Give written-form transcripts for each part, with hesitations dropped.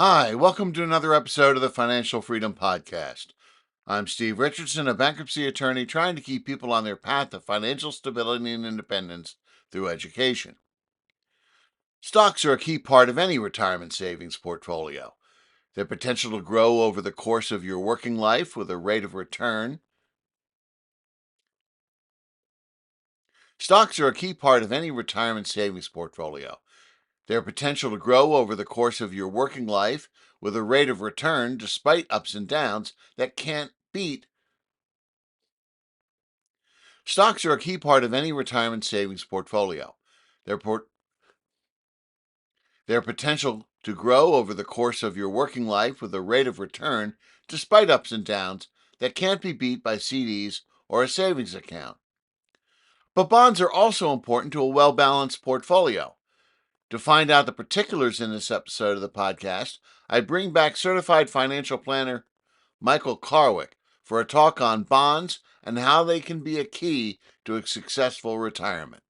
Hi, welcome to another episode of the Financial Freedom Podcast. I'm Steve Richardson, a bankruptcy attorney trying to keep people on their path to financial stability and independence through education. Stocks are a key part of any retirement savings portfolio. Their potential to grow over the course of your working life with a rate of return. Stocks are a key part of any retirement savings portfolio. Their potential to grow over the course of your working life with a rate of return despite ups and downs that can't beat. Stocks are a key part of any retirement savings portfolio. Their, port- their potential to grow over the course of your working life with a rate of return despite ups and downs that can't be beat by CDs or a savings account. But bonds are also important to a well balanced portfolio. To find out the particulars in this episode of the podcast, I bring back certified financial planner Michael Karwic for a talk on bonds and how they can be a key to a successful retirement.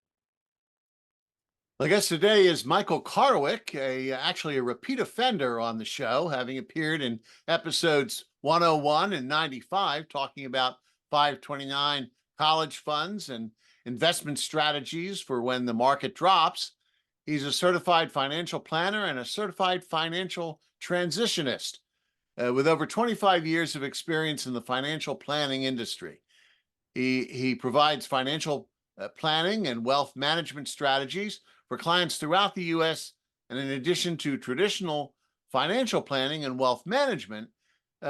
My guest today is Michael Karwic, actually a repeat offender on the show, having appeared in episodes 101 and 95, talking about 529 college funds and investment strategies for when the market drops. He's a certified financial planner and a certified financial transitionist with over 25 years of experience in the financial planning industry. He provides financial planning and wealth management strategies for clients throughout the U.S. And in addition to traditional financial planning and wealth management,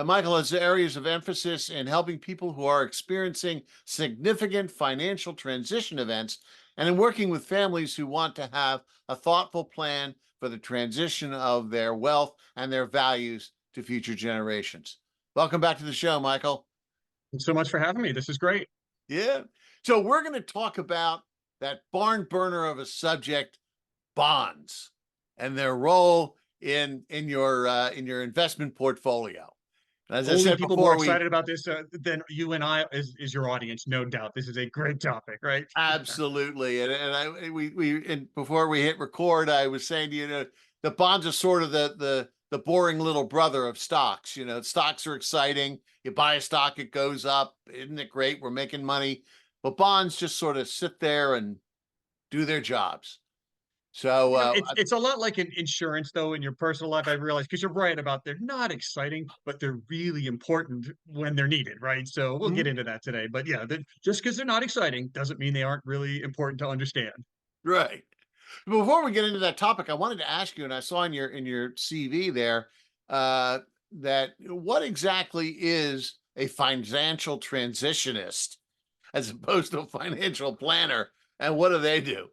Michael has areas of emphasis in helping people who are experiencing significant financial transition events and in working with families who want to have a thoughtful plan for the transition of their wealth and their values to future generations. Welcome back to the show, Michael. Thanks so much for having me. This is great. Yeah. So we're going to talk about that barn burner of a subject, bonds, and their role in your investment portfolio. As I Only said people more before, we excited about this than you and I is your audience, no doubt. This is a great topic, right? absolutely and before we hit record, I was saying to you, the bonds are sort of the boring little brother of stocks. Stocks are exciting. You buy a stock, it goes up. Isn't it great? We're making money. But bonds just sort of sit there and do their jobs. So It's a lot like in insurance, though, in your personal life. I realize because you're right about they're not exciting, but they're really important when they're needed, right? So we'll get Mhm. into that today. But yeah, just because they're not exciting doesn't mean they aren't really important to understand. Right. Before we get into that topic, I wanted to ask you, and I saw in your CV there uh, that what exactly is a financial transitionist as opposed to a financial planner, and what do they do?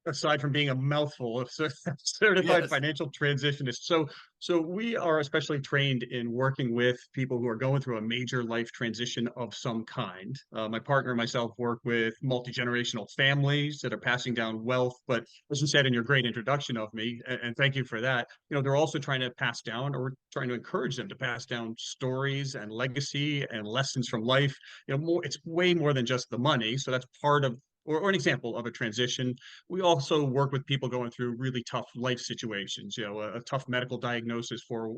Aside from being a mouthful of certified Yes. financial transitionist. So we are especially trained in working with people who are going through a major life transition of some kind. My partner and myself work with multi-generational families that are passing down wealth. But as you said in your great introduction of me, and thank you for that, they're also trying to pass down, or trying to encourage them to pass down stories and legacy and lessons from life. It's way more than just the money. So that's part of or an example of a transition. We also work with people going through really tough life situations, a tough medical diagnosis for,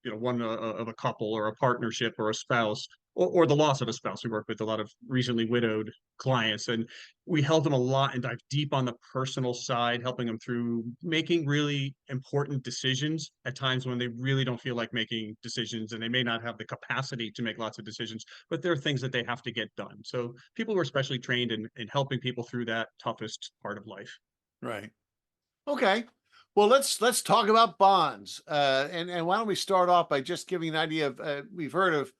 one of a couple or a partnership or a spouse, or the loss of a spouse. We work with a lot of recently widowed clients, and we help them a lot and dive deep on the personal side, helping them through making really important decisions at times when they really don't feel like making decisions, and they may not have the capacity to make lots of decisions, but there are things that they have to get done. So people who are especially trained in helping people through that toughest part of life. Right. Okay. Well, let's talk about bonds. And why don't we start off by just giving an idea of we've heard of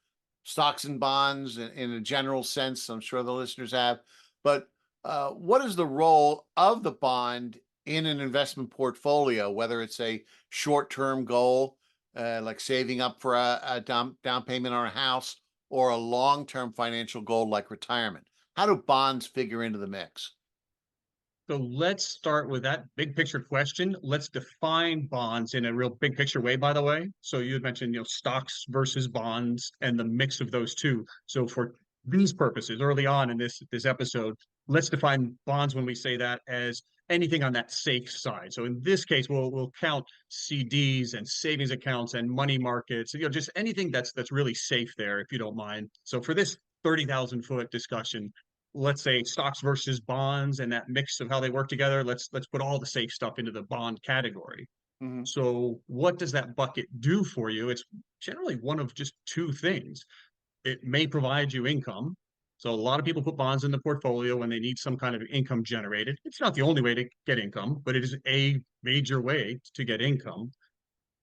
stocks and bonds in a general sense. I'm sure the listeners have, but what is the role of the bond in an investment portfolio? Whether it's a short-term goal like saving up for a down payment on a house, or a long-term financial goal like retirement. How do bonds figure into the mix? So let's start with that big picture question. Let's define bonds in a real big picture way, by the way. So you had mentioned, stocks versus bonds and the mix of those two. So for these purposes, early on in this episode, let's define bonds when we say that as anything on that safe side. So in this case, we'll count CDs and savings accounts and money markets, just anything that's really safe there, if you don't mind. So for this 30,000 foot discussion, let's say stocks versus bonds and that mix of how they work together. Let's put all the safe stuff into the bond category. Hmm. So what does that bucket do for you? It's generally one of just two things. It may provide you income. So a lot of people put bonds in the portfolio when they need some kind of income generated. It's not the only way to get income, but it is a major way to get income.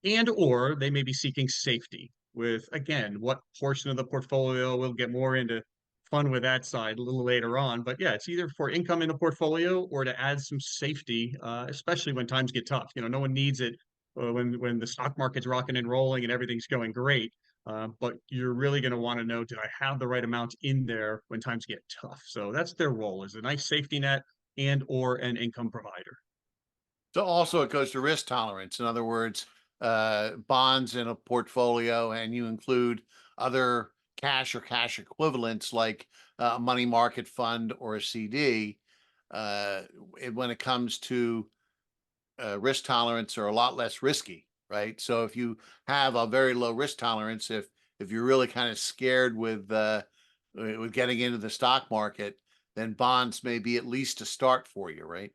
And or they may be seeking safety with, again, what portion of the portfolio. We'll get more into fun with that side a little later on. But yeah, it's either for income in the portfolio or to add some safety, especially when times get tough. No one needs it when the stock market's rocking and rolling and everything's going great. But you're really going to want to know, did I have the right amount in there when times get tough? So that's their role, is a nice safety net and or an income provider. So also it goes to risk tolerance. In other words, bonds in a portfolio, and you include other cash or cash equivalents like a money market fund or a CD. When it comes to risk tolerance, are a lot less risky, right? So if you have a very low risk tolerance, if you're really kind of scared with getting into the stock market, then bonds may be at least a start for you, right?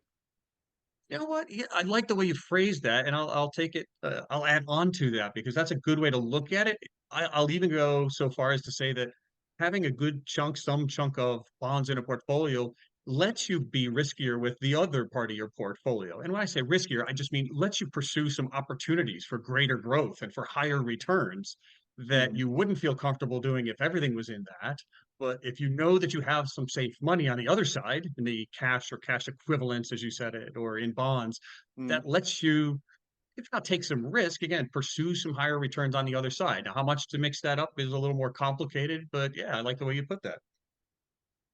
You know what? Yeah, I like the way you phrased that, and I'll take it. I'll add on to that because that's a good way to look at it. I'll even go so far as to say that having a good chunk, some chunk of bonds in a portfolio lets you be riskier with the other part of your portfolio. And when I say riskier, I just mean lets you pursue some opportunities for greater growth and for higher returns that Mhm. you wouldn't feel comfortable doing if everything was in that. But if you know that you have some safe money on the other side, in the cash or cash equivalents, as you said it, or in bonds, Mhm. that lets you, if not take some risk, again, pursue some higher returns on the other side. Now, how much to mix that up is a little more complicated, but yeah, I like the way you put that.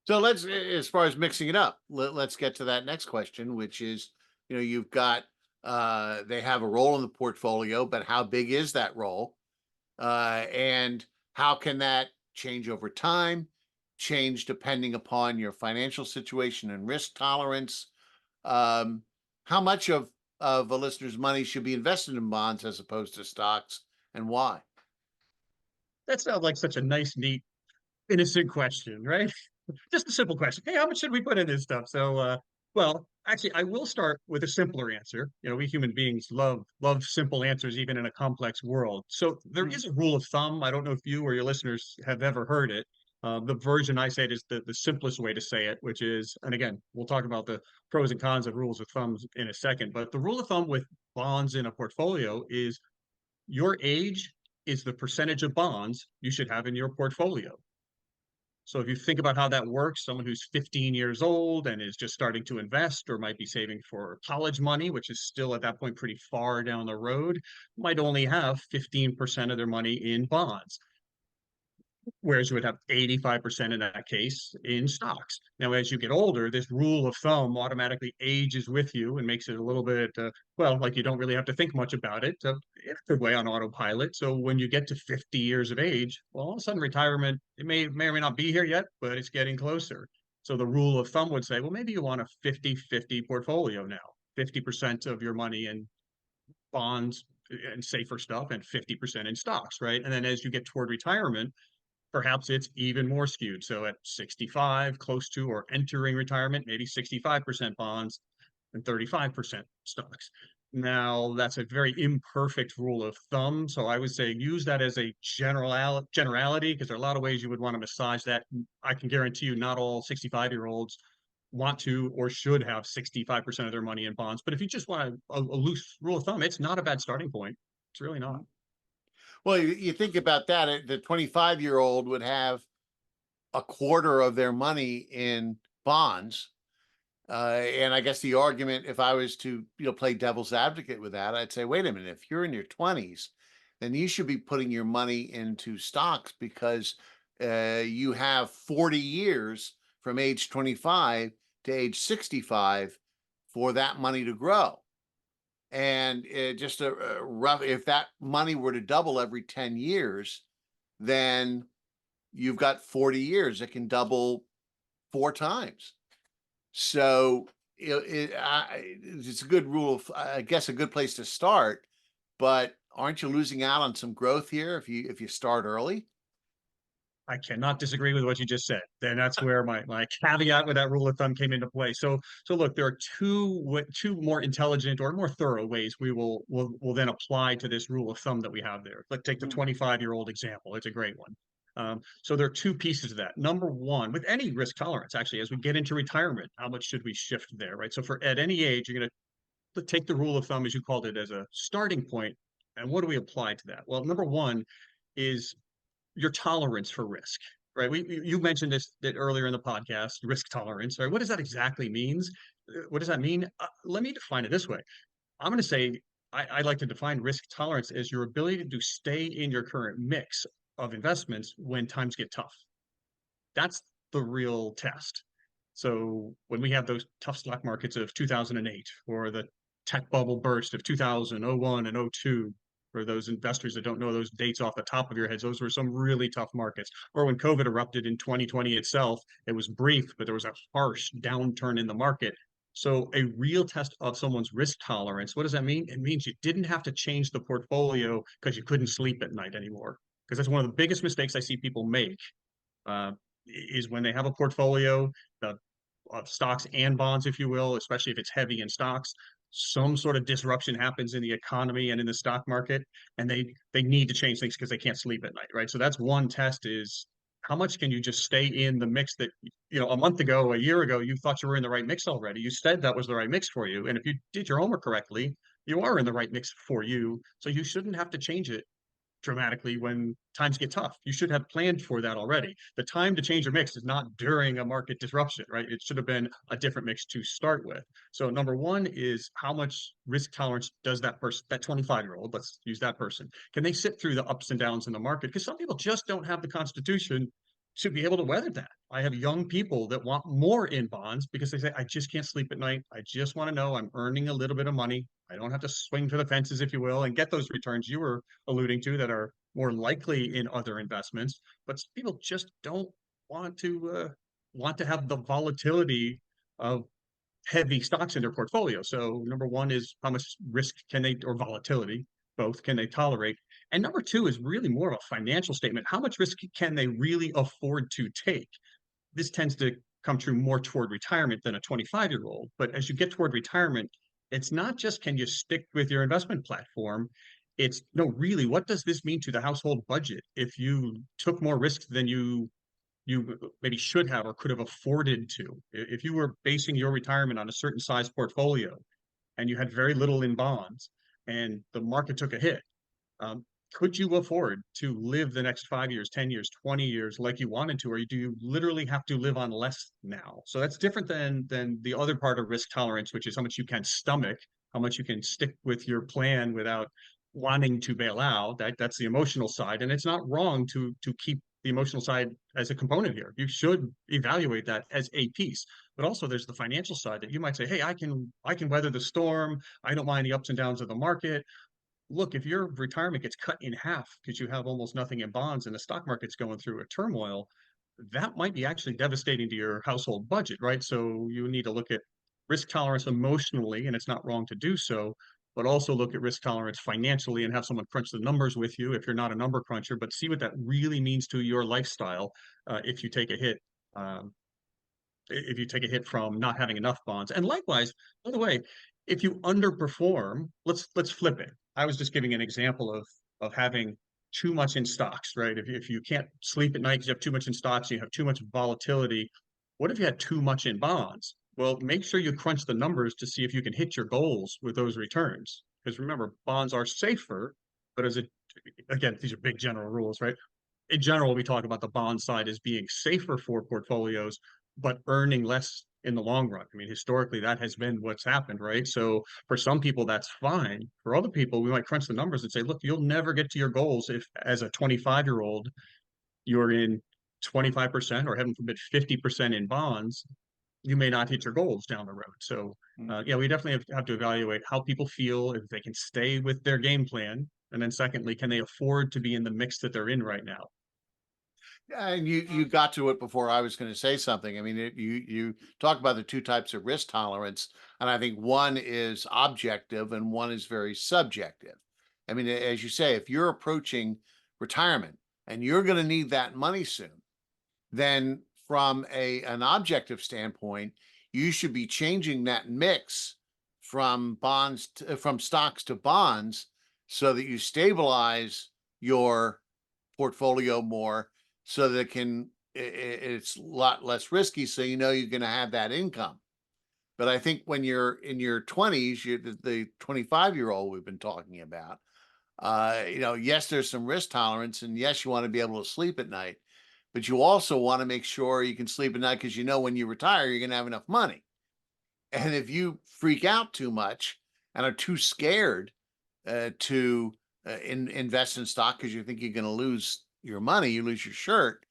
So let's, as far as mixing it up, let's get to that next question, which is, you've got, they have a role in the portfolio, but how big is that role? And how can that change over time, change depending upon your financial situation and risk tolerance? Um, how much of a listener's money should be invested in bonds as opposed to stocks, and why? That sounds like such a nice, neat, innocent question, right? Just a simple question. Hey, how much should we put in this stuff? So, well, actually, I will start with a simpler answer. We human beings love simple answers, even in a complex world. So there Mhm. is a rule of thumb. I don't know if you or your listeners have ever heard it. The version I say it is the simplest way to say it, which is, and again, we'll talk about the pros and cons of rules of thumbs in a second. But the rule of thumb with bonds in a portfolio is your age is the percentage of bonds you should have in your portfolio. So if you think about how that works, someone who's 15 years old and is just starting to invest or might be saving for college money, which is still at that point pretty far down the road, might only have 15% of their money in bonds, whereas you would have 85% in that case in stocks. Now, as you get older, this rule of thumb automatically ages with you and makes it a little bit, well, like you don't really have to think much about it in a good way on autopilot. So when you get to 50 years of age, well, all of a sudden retirement, it may or may not be here yet, but it's getting closer. So the rule of thumb would say, well, maybe you want a 50-50 portfolio now, 50% of your money in bonds and safer stuff and 50% in stocks, right? And then as you get toward retirement, perhaps it's even more skewed. So at 65, close to or entering retirement, maybe 65% bonds and 35% stocks. Now, that's a very imperfect rule of thumb. So I would say use that as a generality because there are a lot of ways you would want to massage that. I can guarantee you not all 65-year-olds want to or should have 65% of their money in bonds. But if you just want a loose rule of thumb, it's not a bad starting point. It's really not. Well, you think about that. The 25-year-old would have a quarter of their money in bonds. And I guess the argument, if I was to, play devil's advocate with that, I'd say, wait a minute, if you're in your 20s, then you should be putting your money into stocks because you have 40 years from age 25 to age 65 for that money to grow. And just a rough, if that money were to double every 10 years, then you've got 40 years. It can double four times. So it's a good rule. I guess a good place to start. But aren't you losing out on some growth here if you start early? I cannot disagree with what you just said. Then that's where my caveat with that rule of thumb came into play. So look, there are two more intelligent or more thorough ways will then apply to this rule of thumb that we have there. Let's take the Mhm. 25-year-old example. It's a great one. So there are two pieces of that. Number one, with any risk tolerance, actually, as we get into retirement, how much should we shift there, right? So for at any age, you're going to take the rule of thumb, as you called it, as a starting point, and what do we apply to that? Well, number one is your tolerance for risk, right? You mentioned this that earlier in the podcast, risk tolerance, right? What does that exactly means? What does that mean? Let me define it this way. I'm going to say I like to define risk tolerance as your ability to stay in your current mix of investments when times get tough. That's the real test. So when we have those tough stock markets of 2008 or the tech bubble burst of 2001 and '02, for those investors that don't know those dates off the top of your heads, those were some really tough markets. Or when COVID erupted in 2020 itself, it was brief, but there was a harsh downturn in the market. So a real test of someone's risk tolerance, what does that mean? It means you didn't have to change the portfolio because you couldn't sleep at night anymore. Because that's one of the biggest mistakes I see people make uh, is when they have a portfolio of stocks and bonds, if you will, especially if it's heavy in stocks. Some sort of disruption happens in the economy and in the stock market, and they need to change things because they can't sleep at night, right? So that's one test: is how much can you just stay in the mix that a month ago, a year ago, you thought you were in the right mix already. You said that was the right mix for you, and if you did your homework correctly, you are in the right mix for you. So you shouldn't have to change it dramatically when times get tough. You should have planned for that already. The time to change your mix is not during a market disruption, right? It should have been a different mix to start with. So number one is how much risk tolerance does that person, that 25-year-old, let's use that person, can they sit through the ups and downs in the market? Because some people just don't have the constitution to be able to weather that. I have young people that want more in bonds because they say, I just can't sleep at night. I just want to know I'm earning a little bit of money. I don't have to swing for the fences, if you will, and get those returns you were alluding to that are more likely in other investments. But people just don't want to have the volatility of heavy stocks in their portfolio. So number one is how much risk can they, or volatility, both can they tolerate? And number two is really more of a financial statement. How much risk can they really afford to take? This tends to come true more toward retirement than a 25-year-old. But as you get toward retirement, it's not just can you stick with your investment platform? It's no, really, what does this mean to the household budget if you took more risks than you maybe should have or could have afforded to? If you were basing your retirement on a certain size portfolio and you had very little in bonds and the market took a hit, um, could you afford to live the next 5 years, 10 years, 20 years like you wanted to, or do you literally have to live on less now? So that's different than the other part of risk tolerance, which is how much you can stomach, how much you can stick with your plan without wanting to bail out. That's the emotional side. And it's not wrong to keep the emotional side as a component here. You should evaluate that as a piece. But also there's the financial side that you might say, hey, I can weather the storm. I don't mind the ups and downs of the market. Look, if your retirement gets cut in half because you have almost nothing in bonds and the stock market's going through a turmoil, that might be actually devastating to your household budget, right? So you need to look at risk tolerance emotionally, and it's not wrong to do so, but also look at risk tolerance financially and have someone crunch the numbers with you if you're not a number cruncher, but see what that really means to your lifestyle if you take a hit. Um, if you take a hit from not having enough bonds. And likewise, by the way, if you underperform, let's flip it. I was just giving an example of having too much in stocks, right? If you can't sleep at night because you have too much in stocks, you have too much volatility. What if you had too much in bonds? Well, make sure you crunch the numbers to see if you can hit your goals with those returns. Because remember, bonds are safer, but again, these are big general rules, right? In general, we talk about the bond side as being safer for portfolios, but earning less in the long run. I mean, historically, that has been what's happened, right? So for some people, that's fine. For other people, we might crunch the numbers and say, look, you'll never get to your goals if, as a 25-year-old, you're in 25% or heaven forbid 50% in bonds. You may not hit your goals down the road. So, yeah, we definitely have to evaluate how people feel, if they can stay with their game plan. And then, secondly, can they afford to be in the mix that they're in right now? And you got to it before I was going to say something. I mean, you talk about the two types of risk tolerance, and I think one is objective and one is very subjective. I mean, as you say, if you're approaching retirement and you're going to need that money soon, then from a an objective standpoint, you should be changing that mix from stocks to bonds so that you stabilize your portfolio more so that it's a lot less risky so you know you're going to have that income. But I think when you're in your 20s, you the 25-year-old we've been talking about, yes, there's some risk tolerance, and yes, you want to be able to sleep at night, but you also want to make sure you can sleep at night because you know when you retire, you're going to have enough money. And if you freak out too much and are too scared to invest in stock because you think you're going to lose your money, you lose your shirt,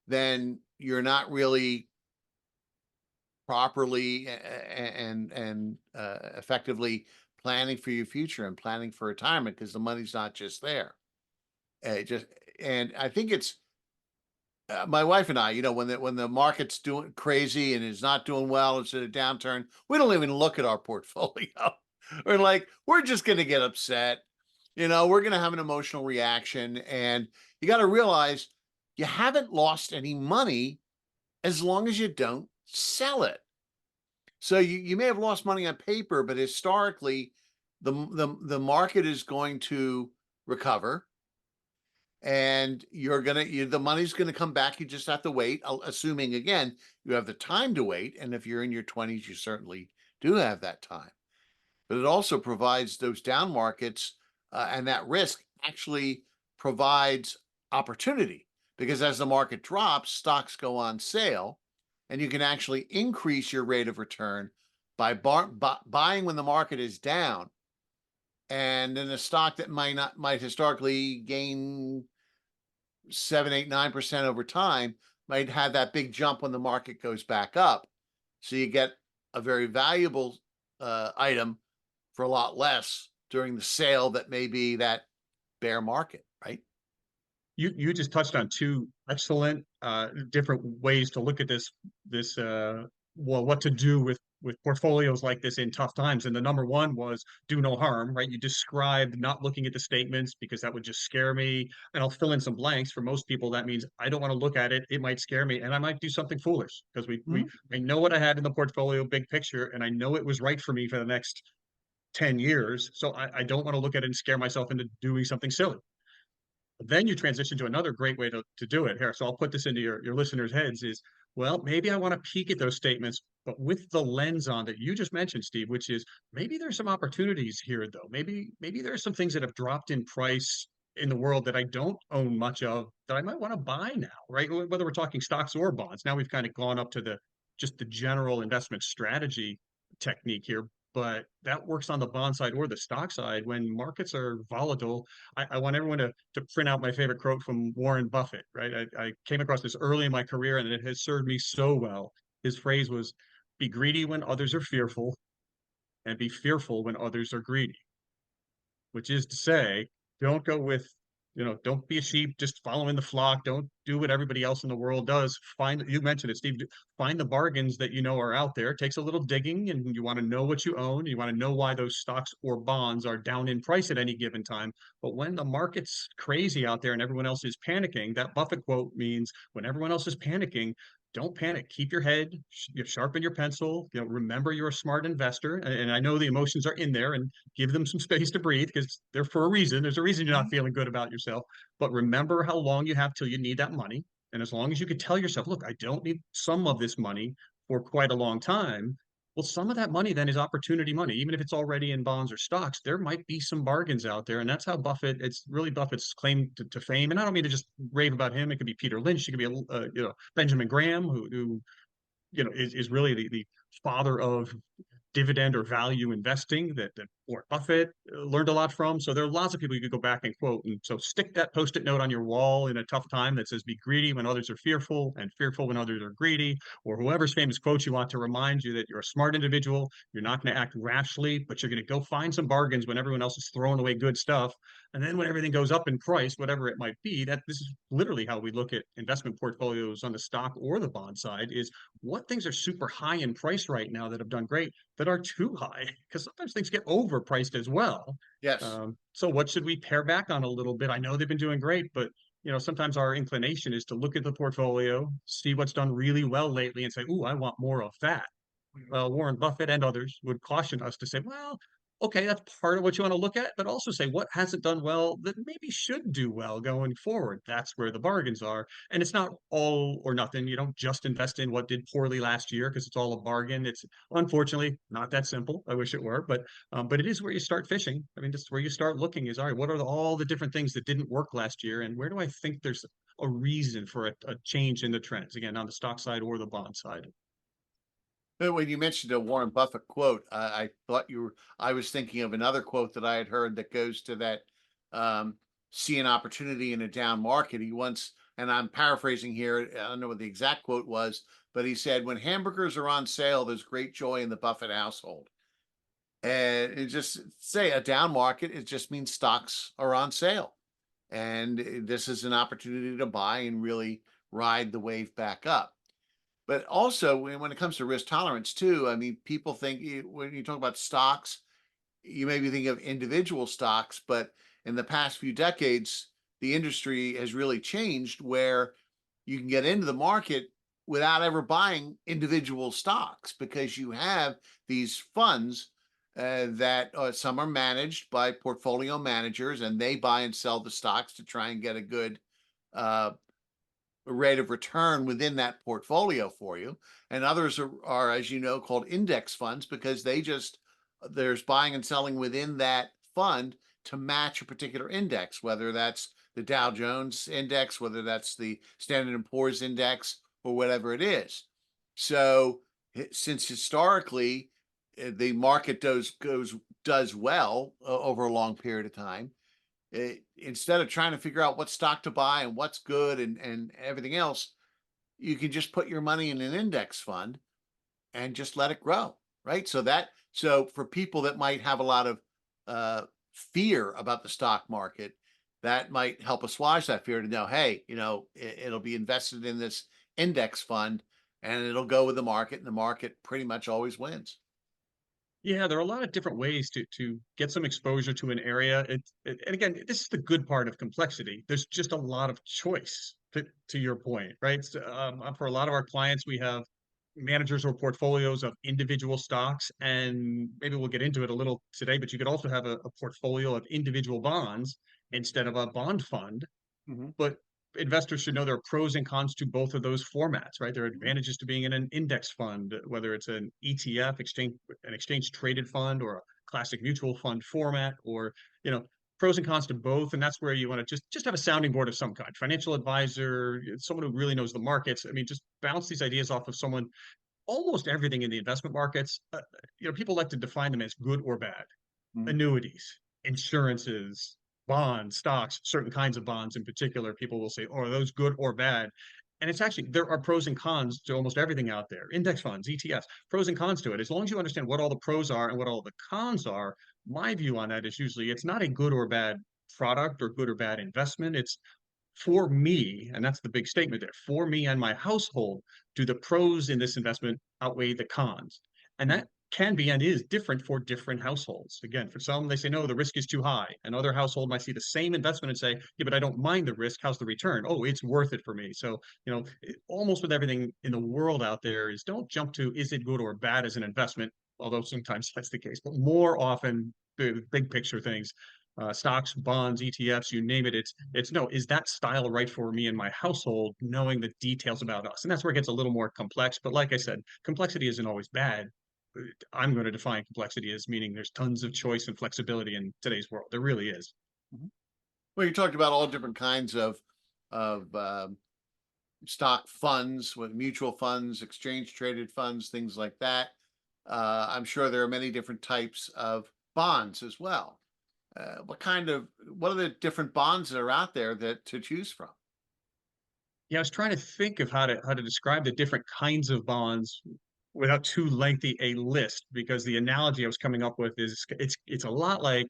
then you're not really properly and effectively planning for your future and planning for retirement because the money's not just there. Just and I think it's my wife and I, when the market's doing crazy and is not doing well, it's in a downturn, we don't even look at our portfolio. We're like, we're just going to get upset. We're going to have an emotional reaction. And you got to realize you haven't lost any money as long as you don't sell it. So you may have lost money on paper, but historically, the market is going to recover and the money's gonna come back. You just have to wait, assuming again you have the time to wait. And if you're in your 20s, you certainly do have that time. But it also provides those down markets, and that risk actually provides opportunity because as the market drops, stocks go on sale, and you can actually increase your rate of return by buying when the market is down, and in a stock that might historically gain 7, 8, 9% over time might have that big jump when the market goes back up. So you get a very valuable item for a lot less during the sale that may be that bear market, right? You just touched on two excellent different ways to look at this well, what to do with portfolios like this in tough times. And the number one was do no harm, right? You described not looking at the statements because that would just scare me. And I'll fill in some blanks. For most people, that means I don't want to look at it. It might scare me, and I might do something foolish because Mhm. I know what I had in the portfolio, big picture, and I know it was right for me for the next 10 years. So I don't want to look at it and scare myself into doing something silly. Then you transition to another great way to do it here. So I'll put this into your listeners' heads is, well, maybe I want to peek at those statements, but with the lens on that you just mentioned, Steve, which is maybe there's some opportunities here, though. Maybe there's some things that have dropped in price in the world that I don't own much of that I might want to buy now, right? Whether we're talking stocks or bonds. Now we've kind of gone up to the just the general investment strategy technique here, but that works on the bond side or the stock side when markets are volatile. I want everyone to print out my favorite quote from Warren Buffett, right? I came across this early in my career and it has served me so well. His phrase was, be greedy when others are fearful and be fearful when others are greedy, which is to say, don't go with, don't be a sheep just following the flock. Don't do what everybody else in the world does. You mentioned it, Steve, find the bargains that you know are out there. It takes a little digging and you want to know what you own. You want to know why those stocks or bonds are down in price at any given time. But when the market's crazy out there and everyone else is panicking, that Buffett quote means when everyone else is panicking, don't panic. Keep your head, sharpen your pencil. Remember you're a smart investor, and I know the emotions are in there, and give them some space to breathe because they're for a reason. There's a reason you're not feeling good about yourself. But remember how long you have till you need that money. And as long as you could tell yourself, look, I don't need some of this money for quite a long time. Well, some of that money then is opportunity money. Even if it's already in bonds or stocks, there might be some bargains out there. And that's how it's really Buffett's claim to fame. And I don't mean to just rave about him. It could be Peter Lynch. It could be, Benjamin Graham, who is really the father of dividend or value investing that Warren Buffett learned a lot from. So there are lots of people you could go back and quote. And so stick that post-it note on your wall in a tough time that says, be greedy when others are fearful and fearful when others are greedy, or whoever's famous quote you want to remind you that you're a smart individual. You're not going to act rashly, but you're going to go find some bargains when everyone else is throwing away good stuff. And then when everything goes up in price, whatever it might be, that this is literally how we look at investment portfolios on the stock or the bond side is what things are super high in price right now that have done great that are too high because sometimes things get overpriced as well. Yes. So what should we pare back on a little bit? I know they've been doing great, but sometimes our inclination is to look at the portfolio, see what's done really well lately, and say, "Ooh, I want more of that." Well, Warren Buffett and others would caution us to say, well, okay, that's part of what you want to look at, but also say what hasn't done well that maybe should do well going forward. That's where the bargains are. And it's not all or nothing. You don't just invest in what did poorly last year because it's all a bargain. It's unfortunately not that simple. I wish it were, but it is where you start fishing. I mean, just where you start looking is all right, what are all the different things that didn't work last year? And where do I think there's a reason for a change in the trends, again, on the stock side or the bond side? When you mentioned a Warren Buffett quote, I thought you were, I was thinking of another quote that I had heard that goes to that, um, see an opportunity in a down market. He once, and I'm paraphrasing here, I don't know what the exact quote was, but he said, when hamburgers are on sale, there's great joy in the Buffett household. And it just say a down market, it just means stocks are on sale. And this is an opportunity to buy and really ride the wave back up. But also, when it comes to risk tolerance too, I mean, people think when you talk about stocks, you maybe think of individual stocks, but in the past few decades, the industry has really changed where you can get into the market without ever buying individual stocks because you have these funds that some are managed by portfolio managers and they buy and sell the stocks to try and get a good uh, rate of return within that portfolio for you. And others are, as you know, called index funds because they just, there's buying and selling within that fund to match a particular index, whether that's the Dow Jones index, whether that's the Standard and Poor's index, or whatever it is. So, since historically the market does well over a long period of time, instead of trying to figure out what stock to buy and what's good and everything else, you can just put your money in an index fund and just let it grow, right? So for people that might have a lot of fear about the stock market, that might help assuage that fear to know, hey, it'll be invested in this index fund and it'll go with the market, and the market pretty much always wins. Yeah, there are a lot of different ways to get some exposure to an area. And again, this is the good part of complexity. There's just a lot of choice to your point, right? So, for a lot of our clients, we have managers or portfolios of individual stocks, and maybe we'll get into it a little today, but you could also have a portfolio of individual bonds instead of a bond fund. Mhm. But investors should know there are pros and cons to both of those formats, right? There are Mhm. advantages to being in an index fund, whether it's an ETF, an exchange traded fund, or a classic mutual fund format, or you know, pros and cons to both. And that's where you want to just have a sounding board of some kind, financial advisor, someone who really knows the markets. I mean, just bounce these ideas off of someone. Almost everything in the investment markets, people like to define them as good or bad. Mhm. Annuities, insurances, bonds, stocks, certain kinds of bonds in particular, people will say, oh, are those good or bad? And it's actually, there are pros and cons to almost everything out there. Index funds, ETFs, pros and cons to it. As long as you understand what all the pros are and what all the cons are, my view on that is usually it's not a good or bad product or good or bad investment. It's for me, and that's the big statement there, for me and my household, do the pros in this investment outweigh the cons? And Mhm. that can be and is different for different households. Again, for some, they say, no, the risk is too high. Another household might see the same investment and say, yeah, but I don't mind the risk. How's the return? Oh, it's worth it for me. So, almost with everything in the world out there is don't jump to, is it good or bad as an investment? Although sometimes that's the case, but more often, the big picture things, stocks, bonds, ETFs, you name it. It's no, is that style right for me and my household, knowing the details about us? And that's where it gets a little more complex. But like I said, complexity isn't always bad. I'm going to define complexity as meaning there's tons of choice and flexibility in today's world. There really is. Mhm. Well, you talked about all different kinds of stock funds, with mutual funds, exchange traded funds, things like that. I'm sure there are many different types of bonds as well. What are the different bonds that are out there that to choose from? Yeah, I was trying to think of how to describe the different kinds of bonds without too lengthy a list, because the analogy I was coming up with is it's a lot like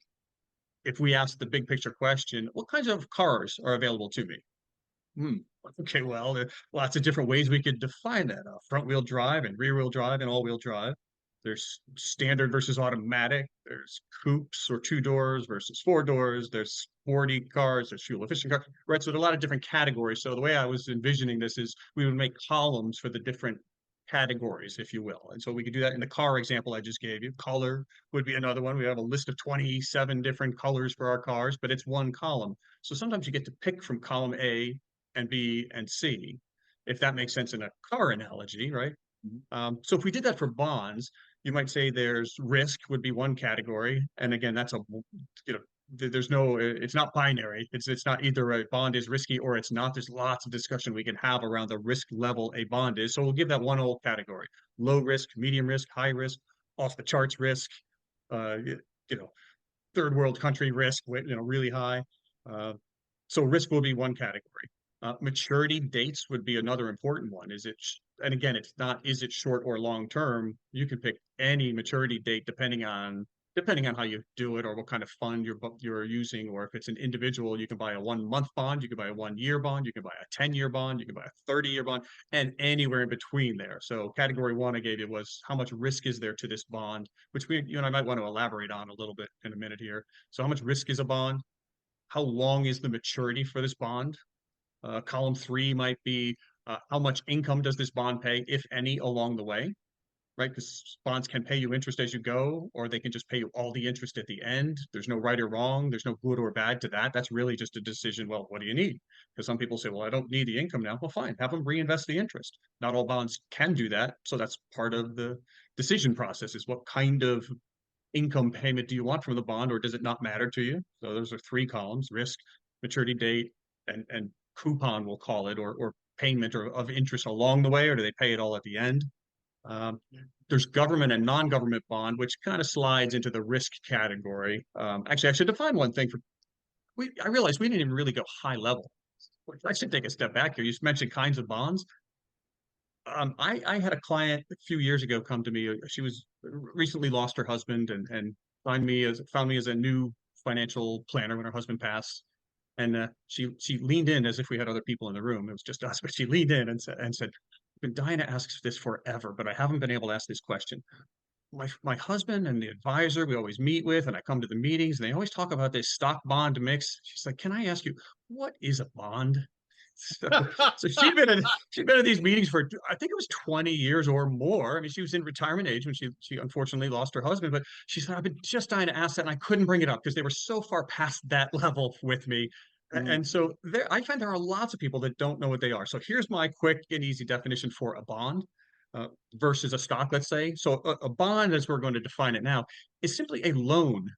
if we ask the big picture question, what kinds of cars are available to me? Hmm. Okay, well, there are lots of different ways we could define that. Front wheel drive and rear wheel drive and all wheel drive. There's standard versus automatic. There's coupes or two doors versus four doors. There's sporty cars. There's fuel efficient cars. Right. So there are a lot of different categories. So the way I was envisioning this is we would make columns for the different categories, if you will. And so we could do that in the car example I just gave you. Color would be another one. We have a list of 27 different colors for our cars, but it's one column. So sometimes you get to pick from column A and B and C, if that makes sense in a car analogy, right? Mhm. So if we did that for bonds, you might say there's risk would be one category, and again, that's a there's no it's not binary. It's not either a bond is risky or it's not. There's lots of discussion we can have around the risk level a bond is. So we'll give that one whole category: low risk, medium risk, high risk, off the charts risk, you know, third world country risk, really high. Uh, so risk will be one category. Maturity dates would be another important one. And again, it's not, is it short or long term? You can pick any maturity date depending on how you do it or what kind of fund you're using, or if it's an individual, you can buy a 1 month bond, you can buy a 1 year bond, you can buy a 10 year bond, you can buy a 30 year bond, and anywhere in between there. So category one I gave you was how much risk is there to this bond, which you and I might want to elaborate on a little bit in a minute here. So how much risk is a bond? How long is the maturity for this bond? Column three might be how much income does this bond pay, if any, along the way, right? Because bonds can pay you interest as you go, or they can just pay you all the interest at the end. There's no right or wrong. There's no good or bad to that. That's really just a decision. Well, what do you need? Because some people say, well, I don't need the income now. Well, fine, have them reinvest the interest. Not all bonds can do that. So that's part of the decision process is what kind of income payment do you want from the bond, or does it not matter to you? So those are three columns: risk, maturity date, and coupon, we'll call it, or payment or of interest along the way, or do they pay it all at the end? Um, there's government and non-government bond, which kind of slides into the risk category. Actually, I should define one thing for I realized we didn't even really go high level. I should take a step back here. You mentioned kinds of bonds. I had a client a few years ago come to me. She was recently lost her husband and found me as a new financial planner when her husband passed. And she leaned in as if we had other people in the room. It was just us, but she leaned in and said, "I've been dying to ask this forever, but I haven't been able to ask this question. My husband and the advisor we always meet with, and I come to the meetings, and they always talk about this stock bond mix." She's like, "Can I ask you, what is a bond?" So, so she'd been at these meetings for I think it was 20 years or more. I mean, she was in retirement age when she unfortunately lost her husband, but she said, "I've been just dying to ask that, and I couldn't bring it up because they were so far past that level with me." Mhm. And so I find there are lots of people that don't know what they are. So here's my quick and easy definition for a bond versus a stock, let's say. So a bond, as we're going to define it now, is simply a loan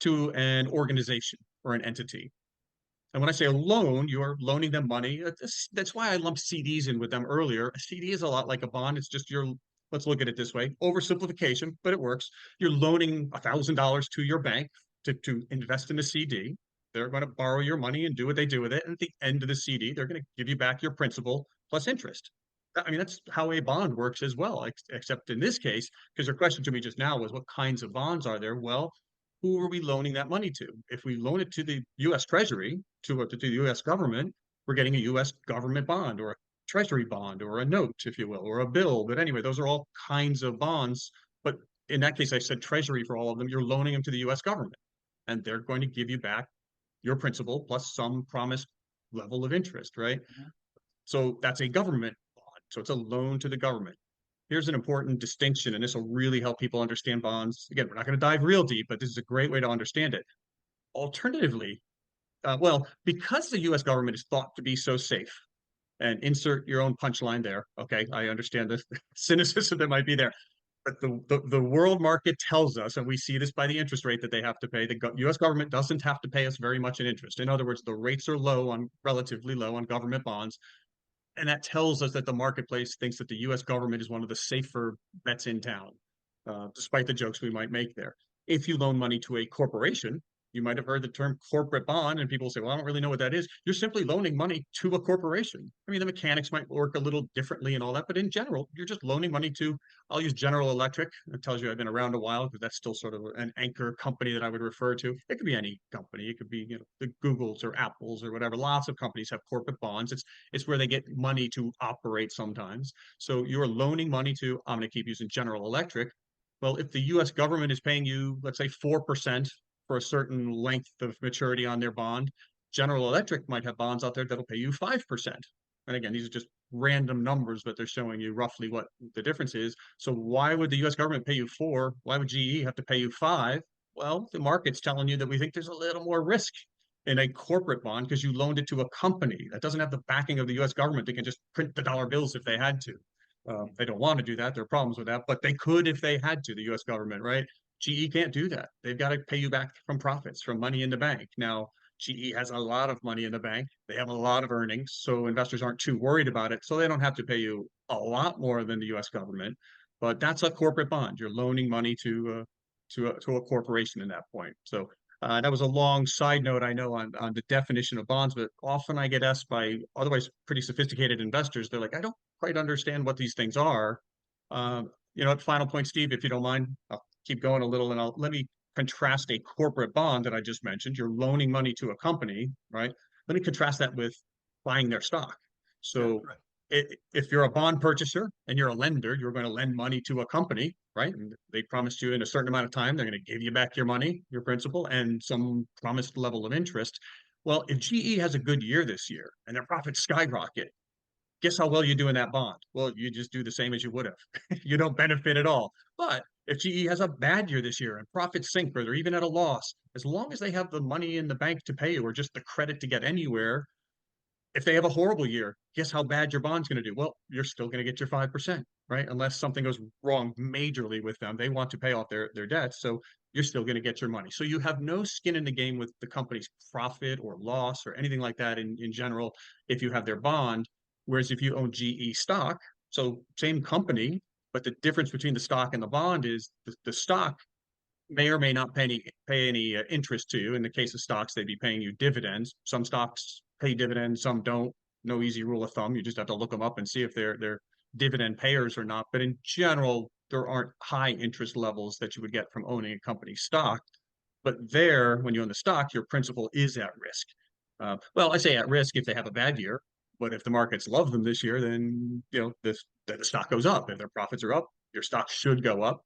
to an organization or an entity. And when I say a loan, you are loaning them money. That's why I lumped CDs in with them earlier. A CD is a lot like a bond. It's just let's look at it this way, oversimplification, but it works. You're loaning $1,000 to your bank to invest in a CD. They're going to borrow your money and do what they do with it. And at the end of the CD, they're going to give you back your principal plus interest. I mean, that's how a bond works as well, except in this case, because your question to me just now was what kinds of bonds are there? Well, who are we loaning that money to? If we loan it to the U.S. Treasury, to the U.S. government, we're getting a U.S. government bond or a Treasury bond or a note, if you will, or a bill. But anyway, those are all kinds of bonds. But in that case, I said Treasury for all of them. You're loaning them to the U.S. government, and they're going to give you back your principal plus some promised level of interest, right? So that's a government bond. So it's a loan to the government. Here's an important distinction, and this will really help people understand bonds. Again, we're not going to dive real deep, but this is a great way to understand it. Alternatively, well, because the US government is thought to be so safe, and insert your own punchline there. Okay, I understand the cynicism that might be there. But the world market tells us, and we see this by the interest rate that they have to pay, the US government doesn't have to pay us very much in interest. In other words, the rates are relatively low on government bonds. And that tells us that the marketplace thinks that the US government is one of the safer bets in town, despite the jokes we might make there. If you loan money to a corporation, you might have heard the term corporate bond, and people say, well, I don't really know what that is. You're simply loaning money to a corporation. I mean, the mechanics might work a little differently and all that, but in general, you're just loaning money to, I'll use General Electric. It tells you I've been around a while because that's still sort of an anchor company that I would refer to. It could be any company. It could be, the Googles or Apples or whatever. Lots of companies have corporate bonds. It's where they get money to operate sometimes. So you're loaning money to, I'm going to keep using General Electric. Well, if the US government is paying you, let's say 4% for a certain length of maturity on their bond, General Electric might have bonds out there that'll pay you 5%. And again, these are just random numbers, but they're showing you roughly what the difference is. So why would the US government pay you 4? Why would GE have to pay you 5? Well, the market's telling you that we think there's a little more risk in a corporate bond because you loaned it to a company that doesn't have the backing of the US government. They can just print the dollar bills if they had to. They don't want to do that. There are problems with that, but they could if they had to, the US government, right? GE can't do that. They've got to pay you back from profits, from money in the bank. Now, GE has a lot of money in the bank. They have a lot of earnings, so investors aren't too worried about it. So they don't have to pay you a lot more than the US government. But that's a corporate bond. You're loaning money to a corporation in that point. So that was a long side note, I know, on the definition of bonds, but often I get asked by otherwise pretty sophisticated investors. They're like, I don't quite understand what these things are. Final point, Steve, if you don't mind, I'll keep going a little and let me contrast a corporate bond that I just mentioned. You're loaning money to a company, right? Let me contrast that with buying their stock. Yeah, So right. if you're a bond purchaser and you're a lender, you're going to lend money to a company, right? And they promised you in a certain amount of time, they're going to give you back your money, your principal, and some promised level of interest. Well, if GE has a good year this year and their profits skyrocket, guess how well you do in that bond? Well, you just do the same as you would have. You don't benefit at all. But if GE has a bad year this year and profits sink or they're even at a loss, as long as they have the money in the bank to pay you or just the credit to get anywhere, if they have a horrible year, guess how bad your bond's going to do? Well, you're still going to get your 5%, right? Unless something goes wrong majorly with them. They want to pay off their debts. So you're still going to get your money. So you have no skin in the game with the company's profit or loss or anything like that in general if you have their bond. Whereas if you own GE stock, so same company, but the difference between the stock and the bond is the stock may or may not pay any interest to you. In the case of stocks, they'd be paying you dividends. Some stocks pay dividends, some don't. No easy rule of thumb. You just have to look them up and see if they're dividend payers or not. But in general, there aren't high interest levels that you would get from owning a company stock. But there, when you own the stock, your principal is at risk. Well, I say at risk if they have a bad year, but if the markets love them this year, then the stock goes up. If their profits are up, your stock should go up,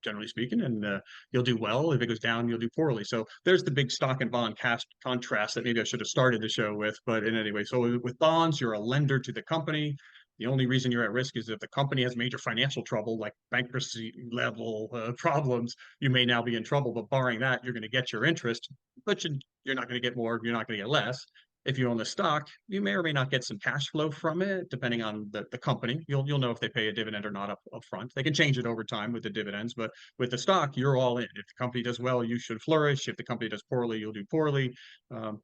generally speaking, and you'll do well. If it goes down, you'll do poorly. So there's the big stock and bond contrast that maybe I should have started the show with. But in any way, so with bonds, you're a lender to the company. The only reason you're at risk is if the company has major financial trouble, like bankruptcy level problems, you may now be in trouble. But barring that, you're going to get your interest, but you're not going to get more, you're not going to get less. If you own the stock, you may or may not get some cash flow from it, depending on the company. You'll know if they pay a dividend or not up front. They can change it over time with the dividends, but with the stock, you're all in. If the company does well, you should flourish. If the company does poorly, you'll do poorly. Um,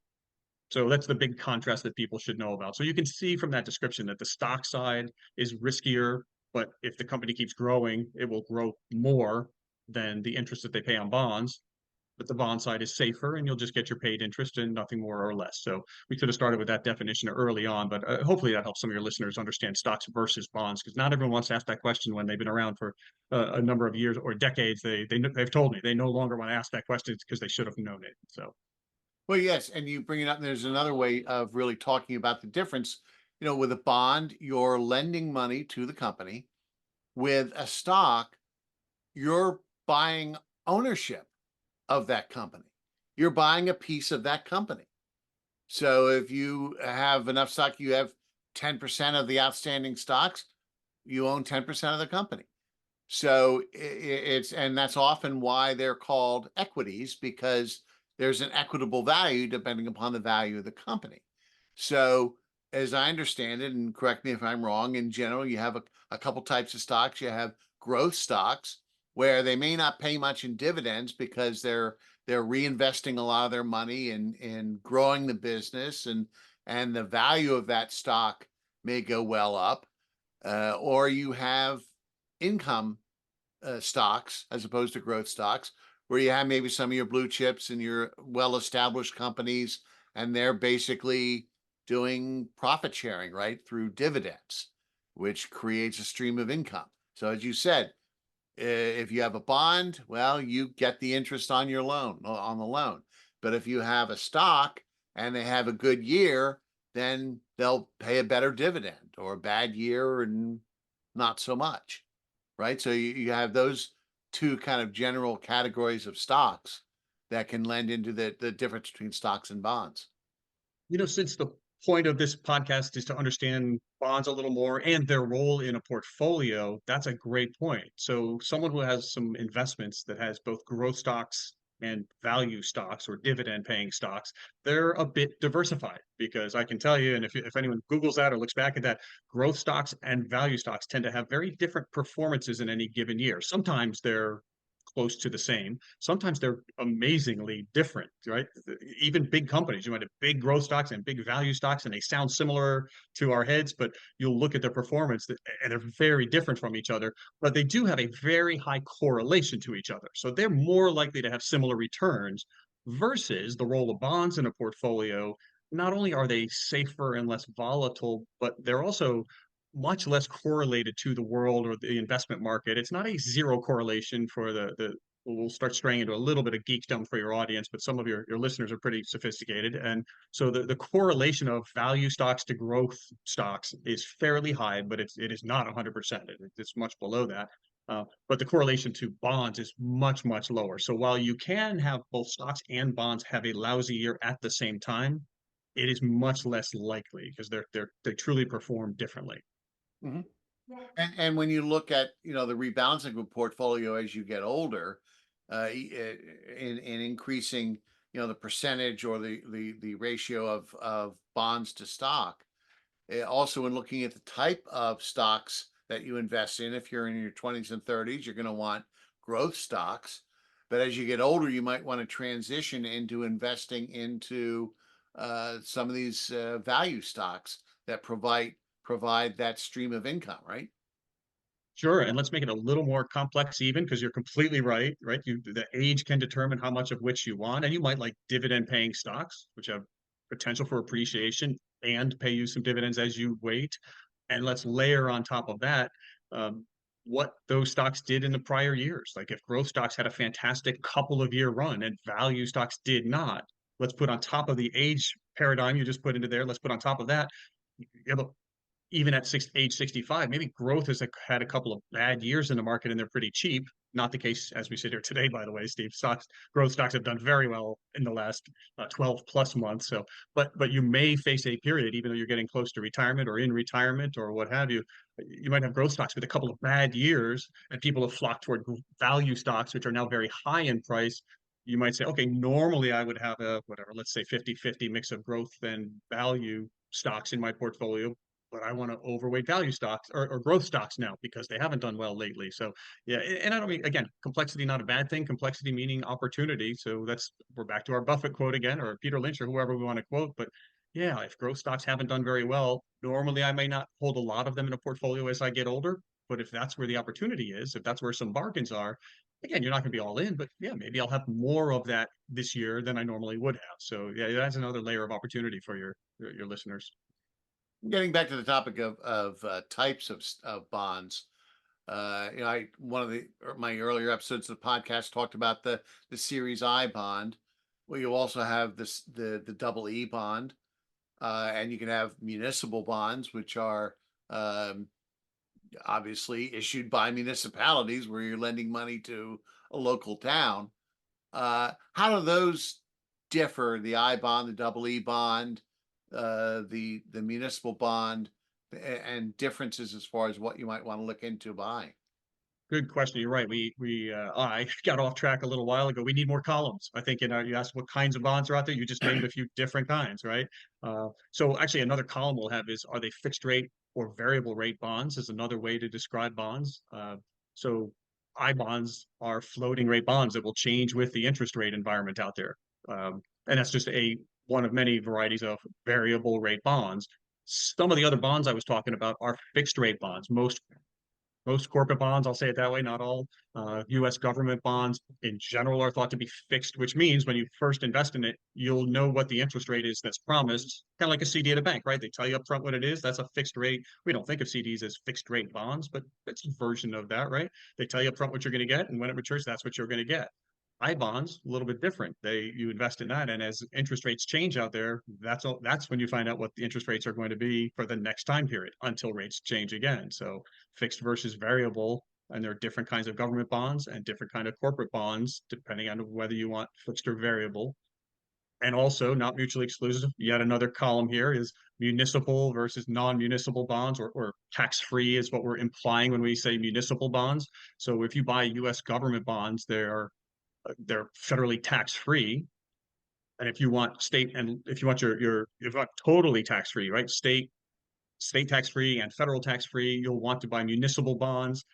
so that's the big contrast that people should know about. So you can see from that description that the stock side is riskier, but if the company keeps growing, it will grow more than the interest that they pay on bonds. But the bond side is safer and you'll just get your paid interest and nothing more or less. So we could have started with that definition early on, but hopefully that helps some of your listeners understand stocks versus bonds because not everyone wants to ask that question when they've been around for a number of years or decades. They've told me they no longer want to ask that question because they should have known it. So Well, yes, and you bring it up. And there's another way of really talking about the difference. With a bond, you're lending money to the company. With a stock, you're buying ownership of that company. You're buying a piece of that company. So if you have enough stock, you have 10% of the outstanding stocks, you own 10% of the company. So and that's often why they're called equities because there's an equitable value depending upon the value of the company. So as I understand it, and correct me if I'm wrong, in general, you have a couple types of stocks. You have growth stocks where they may not pay much in dividends because they're reinvesting a lot of their money in growing the business and the value of that stock may go well up. Or you have income stocks as opposed to growth stocks, where you have maybe some of your blue chips and your well-established companies, and they're basically doing profit sharing, right, through dividends, which creates a stream of income. So as you said, if you have a bond, well, you get the interest on your loan, on the loan. But if you have a stock and they have a good year, then they'll pay a better dividend, or a bad year and not so much, right? So you have those two kind of general categories of stocks that can lend into the difference between stocks and bonds. Since the point of this podcast is to understand bonds a little more and their role in a portfolio, that's a great point. So, someone who has some investments that has both growth stocks and value stocks or dividend paying stocks, they're a bit diversified because I can tell you, and if anyone Googles that or looks back at that, growth stocks and value stocks tend to have very different performances in any given year. Sometimes they're close to the same. Sometimes they're amazingly different, right? Even big companies, you might have big growth stocks and big value stocks, and they sound similar to our heads, but you'll look at their performance and they're very different from each other, but they do have a very high correlation to each other. So they're more likely to have similar returns versus the role of bonds in a portfolio. Not only are they safer and less volatile, but they're also much less correlated to the world or the investment market. It's not a zero correlation for the we'll start straying into a little bit of geekdom for your audience, but some of your listeners are pretty sophisticated. And so the correlation of value stocks to growth stocks is fairly high, but it is not 100%. It's much below that. But the correlation to bonds is much, much lower. So while you can have both stocks and bonds have a lousy year at the same time, it is much less likely because they truly perform differently. Mhm. And when you look at, the rebalancing of a portfolio as you get older, in increasing, the percentage or the ratio of bonds to stock. Also, in looking at the type of stocks that you invest in, if you're in your 20s and 30s, you're going to want growth stocks. But as you get older, you might want to transition into investing into some of these value stocks that provide that stream of income, right? Sure, and let's make it a little more complex even because you're completely right, right? The age can determine how much of which you want, and you might like dividend paying stocks, which have potential for appreciation and pay you some dividends as you wait. And let's layer on top of that what those stocks did in the prior years. Like if growth stocks had a fantastic couple of year run and value stocks did not, let's put on top of the age paradigm you just put into there, let's put on top of that you have a even at age 65, maybe growth has had a couple of bad years in the market and they're pretty cheap. Not the case as we sit here today, by the way, Steve. Growth stocks have done very well in the last 12 plus months. So, but you may face a period, even though you're getting close to retirement or in retirement or what have you, you might have growth stocks with a couple of bad years and people have flocked toward value stocks, which are now very high in price. You might say, okay, normally I would have a whatever, let's say 50-50 mix of growth and value stocks in my portfolio, but I want to overweight value stocks or growth stocks now because they haven't done well lately. So yeah, and I don't mean again, complexity not a bad thing. Complexity meaning opportunity. So that's we're back to our Buffett quote again, or Peter Lynch, or whoever we want to quote. But yeah, if growth stocks haven't done very well, normally I may not hold a lot of them in a portfolio as I get older. But if that's where the opportunity is, if that's where some bargains are, again, you're not going to be all in, but yeah, maybe I'll have more of that this year than I normally would have. So yeah, that's another layer of opportunity for your listeners. Getting back to the topic of types of bonds, I one of my earlier episodes of the podcast talked about the Series I bond. Well, you also have the double E bond, and you can have municipal bonds, which are um, obviously issued by municipalities where you're lending money to a local town. How do those differ? The I bond, the double E bond, the municipal bond, and differences as far as what you might want to look into buying. Good question. You're right. I got off track a little while ago. We need more columns. I think you asked what kinds of bonds are out there. You just named a few different kinds, right? So actually, another column we'll have is are they fixed rate or variable rate bonds? Is another way to describe bonds. So I bonds are floating rate bonds that will change with the interest rate environment out there, and that's just a one of many varieties of variable rate bonds. Some of the other bonds I was talking about are fixed rate bonds. Most Most corporate bonds, I'll say it that way, not all, U.S. government bonds in general are thought to be fixed, which means when you first invest in it, you'll know what the interest rate is that's promised, kind of like a CD at a bank, right? They tell you up front what it is. That's a fixed rate. We don't think of CDs as fixed rate bonds, but it's a version of that, right? They tell you up front what you're going to get, and when it matures, that's what you're going to get. I bonds a little bit different. You invest in that, and as interest rates change out there, that's when you find out what the interest rates are going to be for the next time period until rates change again. So fixed versus variable, and there are different kinds of government bonds and different kind of corporate bonds depending on whether you want fixed or variable. And also not mutually exclusive. Yet another column here is municipal versus non-municipal bonds, or tax-free is what we're implying when we say municipal bonds. So if you buy U.S. government bonds, they're federally tax-free. And if you want state and if you want your if you want totally tax-free, right? State tax free and federal tax free. You'll want to buy municipal bonds.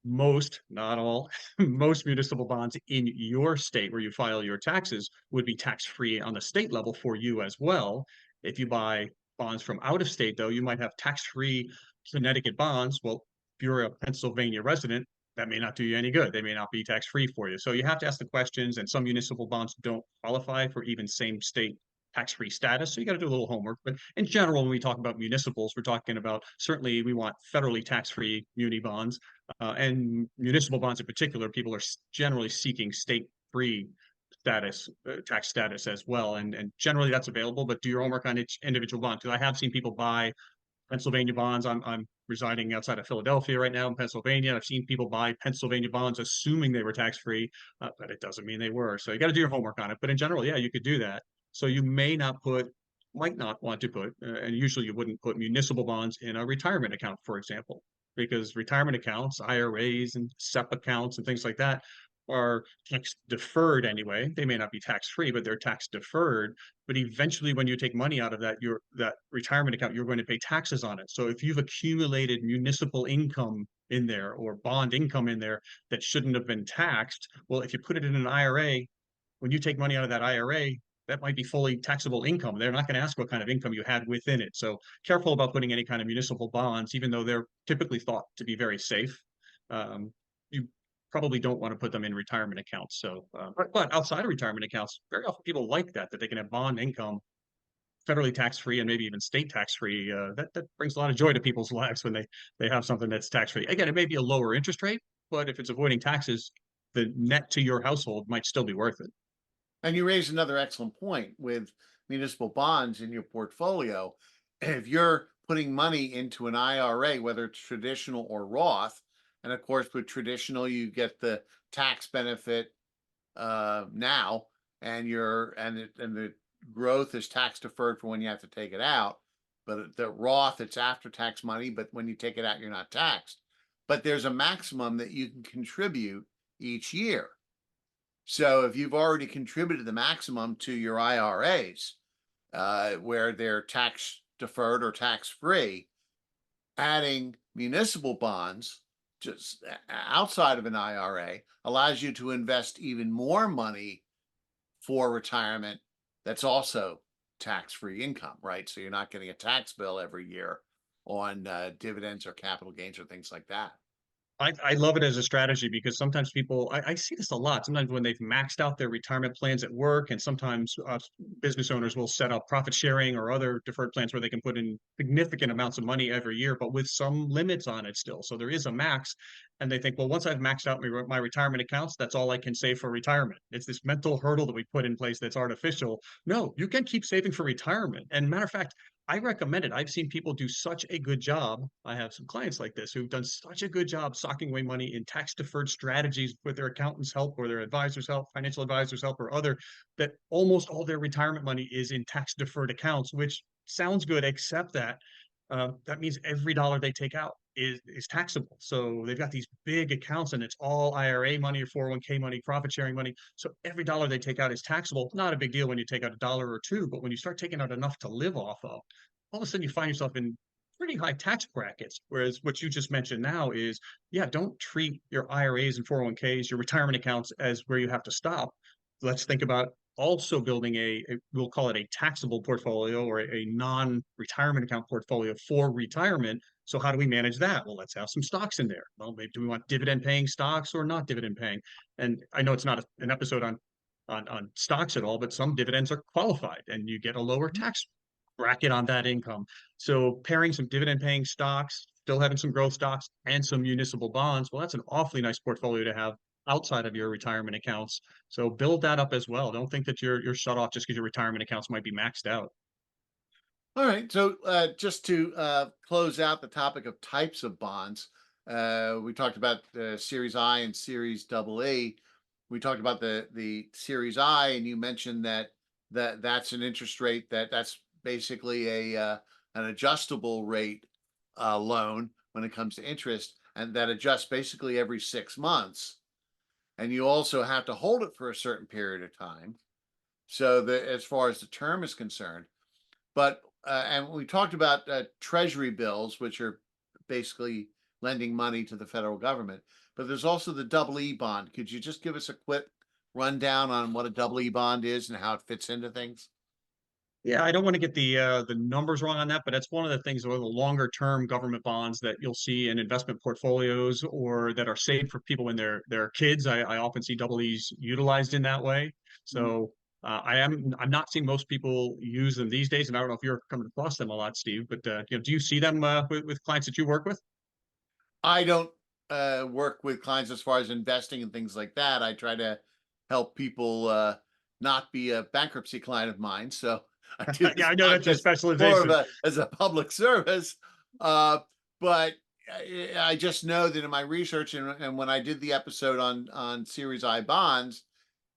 Most, not all, most municipal bonds in your state where you file your taxes would be tax free on the state level for you as well. If you buy bonds from out of state, though, you might have tax free Connecticut bonds. Well, if you're a Pennsylvania resident, that may not do you any good. They may not be tax free for you. So you have to ask the questions, and some municipal bonds don't qualify for even same state tax-free status. So you got to do a little homework. But in general, when we talk about municipals, we're talking about certainly we want federally tax-free muni bonds, and municipal bonds in particular. People are generally seeking state-free status, tax status as well, and generally that's available. But do your homework on each individual bond, because I have seen people buy Pennsylvania bonds. I'm residing outside of Philadelphia right now in Pennsylvania. I've seen people buy Pennsylvania bonds assuming they were tax free, but it doesn't mean they were. So you got to do your homework on it. But in general, yeah, you could do that. So you might not want to put, and usually you wouldn't put municipal bonds in a retirement account, for example, because retirement accounts, IRAs and SEP accounts and things like that are tax deferred anyway. They may not be tax free, but they're tax deferred. But eventually, when you take money out of that retirement account, you're going to pay taxes on it. So if you've accumulated municipal income in there or bond income in there that shouldn't have been taxed, well, if you put it in an IRA, when you take money out of that IRA, that might be fully taxable income. They're not going to ask what kind of income you had within it. So careful about putting any kind of municipal bonds, even though they're typically thought to be very safe. You probably don't want to put them in retirement accounts. So, but outside of retirement accounts, very often people like that they can have bond income federally tax free and maybe even state tax free. That brings a lot of joy to people's lives when they have something that's tax free. Again, it may be a lower interest rate, but if it's avoiding taxes, the net to your household might still be worth it. And you raised another excellent point with municipal bonds in your portfolio. If you're putting money into an IRA, whether it's traditional or Roth, and of course with traditional you get the tax benefit now, and the growth is tax deferred for when you have to take it out. But the Roth, it's after tax money, but when you take it out, you're not taxed. But there's a maximum that you can contribute each year. So if you've already contributed the maximum to your IRAs, where they're tax deferred or tax free, adding municipal bonds just outside of an IRA allows you to invest even more money for retirement that's also tax free income, right? So you're not getting a tax bill every year on dividends or capital gains or things like that. I love it as a strategy because sometimes people, I see this a lot. Sometimes when they've maxed out their retirement plans at work, and sometimes business owners will set up profit sharing or other deferred plans where they can put in significant amounts of money every year, but with some limits on it still. So there is a max. And they think, well, once I've maxed out my retirement accounts, that's all I can save for retirement. It's this mental hurdle that we put in place that's artificial. No, you can keep saving for retirement. And matter of fact, I recommend it. I've seen people do such a good job. I have some clients like this who've done such a good job socking away money in tax deferred strategies with their accountants' help or their advisors' help, financial advisors' help, or other, that almost all their retirement money is in tax deferred accounts, which sounds good, except that that means every dollar they take out is taxable. So they've got these big accounts and it's all IRA money or 401k money, profit sharing money. So every dollar they take out is taxable. Not a big deal when you take out a dollar or two, but when you start taking out enough to live off of, all of a sudden you find yourself in pretty high tax brackets. Whereas what you just mentioned now is, yeah, don't treat your IRAs and 401ks, your retirement accounts as where you have to stop. Let's think about also building we'll call it a taxable portfolio or a non-retirement account portfolio for retirement. So how do we manage that? Well, let's have some stocks in there. Well, maybe do we want dividend paying stocks or not dividend paying? And I know it's not an episode on stocks at all, but some dividends are qualified and you get a lower tax bracket on that income. So pairing some dividend paying stocks, still having some growth stocks and some municipal bonds, well, that's an awfully nice portfolio to have outside of your retirement accounts. So build that up as well. Don't think that you're shut off just because your retirement accounts might be maxed out. All right. So just to close out the topic of types of bonds, we talked about Series I and Series AA. We talked about the Series I, and you mentioned that's an interest rate that's basically a an adjustable rate loan when it comes to interest, and that adjusts basically every 6 months. And you also have to hold it for a certain period of time. So the as far as the term is concerned, but and we talked about treasury bills, which are basically lending money to the federal government. But there's also the double E bond. Could you just give us a quick rundown on what a double E bond is and how it fits into things? Yeah, I don't want to get the numbers wrong on that, but that's one of the things with the longer term government bonds that you'll see in investment portfolios or that are saved for people when they're kids. I often see double E's utilized in that way. So I'm not seeing most people use them these days, and I don't know if you're coming across them a lot, Steve. But do you see them with clients that you work with? I don't work with clients as far as investing and things like that. I try to help people not be a bankruptcy client of mine. So I do Yeah, this I know that's your podcast more of specialization. a as a public service. But I just know that in my research and when I did the episode on Series I bonds,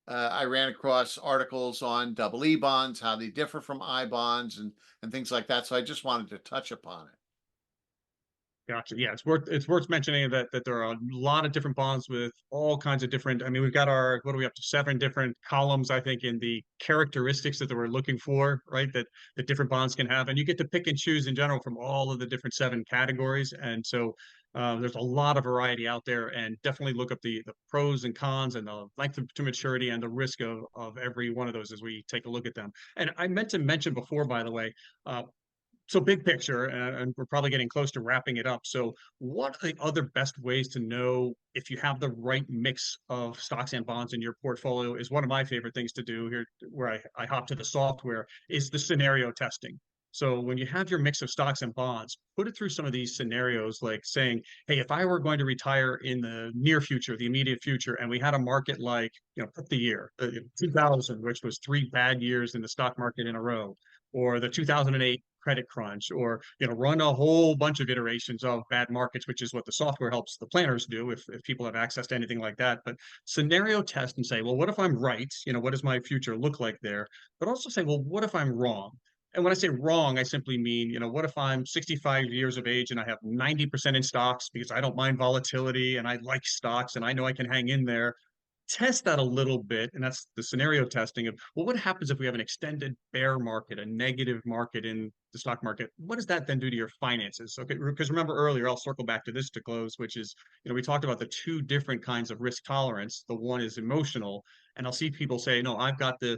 I ran across articles on double E bonds, how they differ from I bonds, and things like that. So I just wanted to touch upon it. Gotcha. Yeah, it's worth mentioning that there are a lot of different bonds with all kinds of different. I mean, we've got our what are we up to 7 different columns, I think, in the characteristics that we're looking for, right? That different bonds can have, and you get to pick and choose in general from all of the different 7 categories. And so there's a lot of variety out there, and definitely look up the pros and cons and the length to maturity and the risk of every one of those as we take a look at them. And I meant to mention before, by the way. So big picture, and we're probably getting close to wrapping it up. So what are the other best ways to know if you have the right mix of stocks and bonds in your portfolio is one of my favorite things to do here, where I hop to the software, is the scenario testing. So when you have your mix of stocks and bonds, put it through some of these scenarios, like saying, hey, if I were going to retire in the near future, the immediate future, and we had a market like, pick the year, 2000, which was 3 bad years in the stock market in a row, or the 2008 credit crunch, or run a whole bunch of iterations of bad markets, which is what the software helps the planners do if people have access to anything like that. But scenario test and say, well, what if I'm right? What does my future look like there? But also say, well, what if I'm wrong? And when I say wrong, I simply mean, what if I'm 65 years of age and I have 90% in stocks because I don't mind volatility and I like stocks and I know I can hang in there. Test that a little bit, and that's the scenario testing of, well, what happens if we have an extended bear market, a negative market in the stock market? What does that then do to your finances? Okay, because remember earlier, I'll circle back to this to close, which is, we talked about the 2 different kinds of risk tolerance. The one is emotional, and I'll see people say, no, I've got the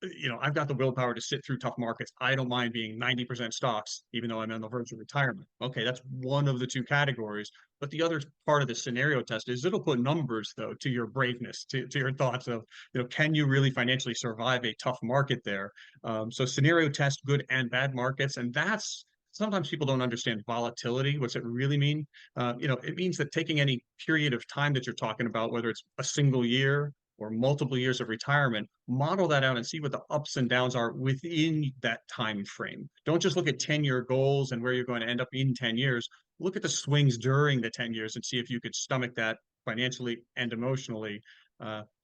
willpower to sit through tough markets. I don't mind being 90% stocks, even though I'm on the verge of retirement. Okay, that's one of the 2 categories. But the other part of the scenario test is it'll put numbers, though, to your braveness, to your thoughts of, can you really financially survive a tough market there? So scenario test good and bad markets. And that's sometimes people don't understand volatility. What's it really mean? It means that taking any period of time that you're talking about, whether it's a single year, or multiple years of retirement, model that out and see what the ups and downs are within that time frame. Don't just look at 10-year goals and where you're going to end up in 10 years. Look at the swings during the 10 years and see if you could stomach that financially and emotionally.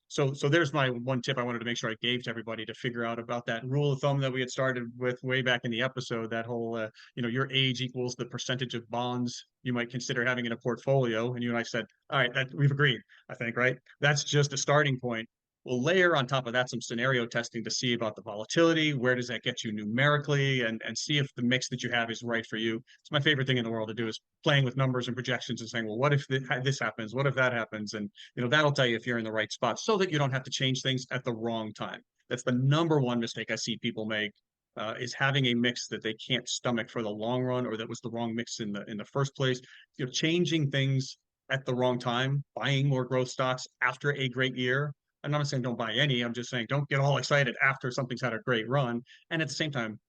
So there's my one tip I wanted to make sure I gave to everybody to figure out about that rule of thumb that we had started with way back in the episode, that whole, your age equals the percentage of bonds you might consider having in a portfolio. And you and I said, all right, that we've agreed, I think, right? That's just a starting point. We'll layer on top of that some scenario testing to see about the volatility. Where does that get you numerically, and see if the mix that you have is right for you. It's my favorite thing in the world to do, is playing with numbers and projections and saying, well, what if this happens? What if that happens? And that'll tell you if you're in the right spot so that you don't have to change things at the wrong time. That's the number one mistake I see people make, is having a mix that they can't stomach for the long run, or that was the wrong mix in the first place. Changing things at the wrong time, buying more growth stocks after a great year. I'm not saying don't buy any. I'm just saying don't get all excited after something's had a great run. And at the same time,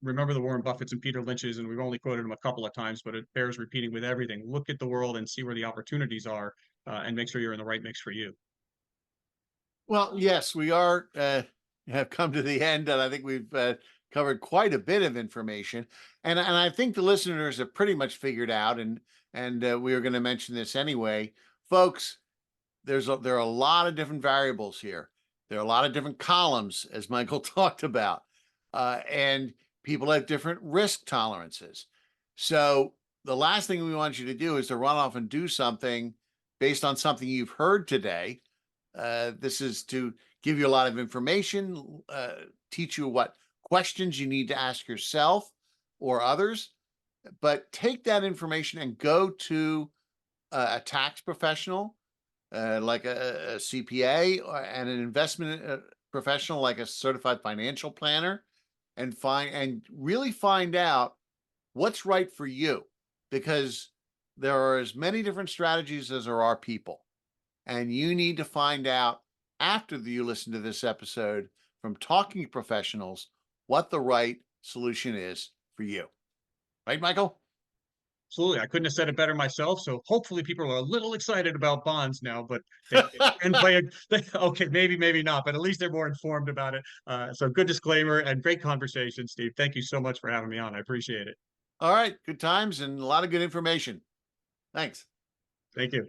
remember the Warren Buffetts and Peter Lynch's, and we've only quoted them a couple of times, but it bears repeating with everything. Look at the world and see where the opportunities are, and make sure you're in the right mix for you. Well, yes, we are have come to the end, and I think we've covered quite a bit of information, and I think the listeners have pretty much figured out, and we are going to mention this anyway, folks. There are a lot of different variables here. There are a lot of different columns, as Michael talked about, and people have different risk tolerances. So the last thing we want you to do is to run off and do something based on something you've heard today. This is to give you a lot of information, teach you what questions you need to ask yourself or others, but take that information and go to a tax professional, like a CPA, and an investment professional like a certified financial planner, and really find out what's right for you, because there are as many different strategies as there are people, and you need to find out after you listen to this episode from talking professionals what the right solution is for you. Right, Michael? Absolutely. I couldn't have said it better myself. So hopefully people are a little excited about bonds now, but they can play okay, maybe not, but at least they're more informed about it. So good disclaimer and great conversation, Steve. Thank you so much for having me on. I appreciate it. All right, good times and a lot of good information. Thanks. Thank you.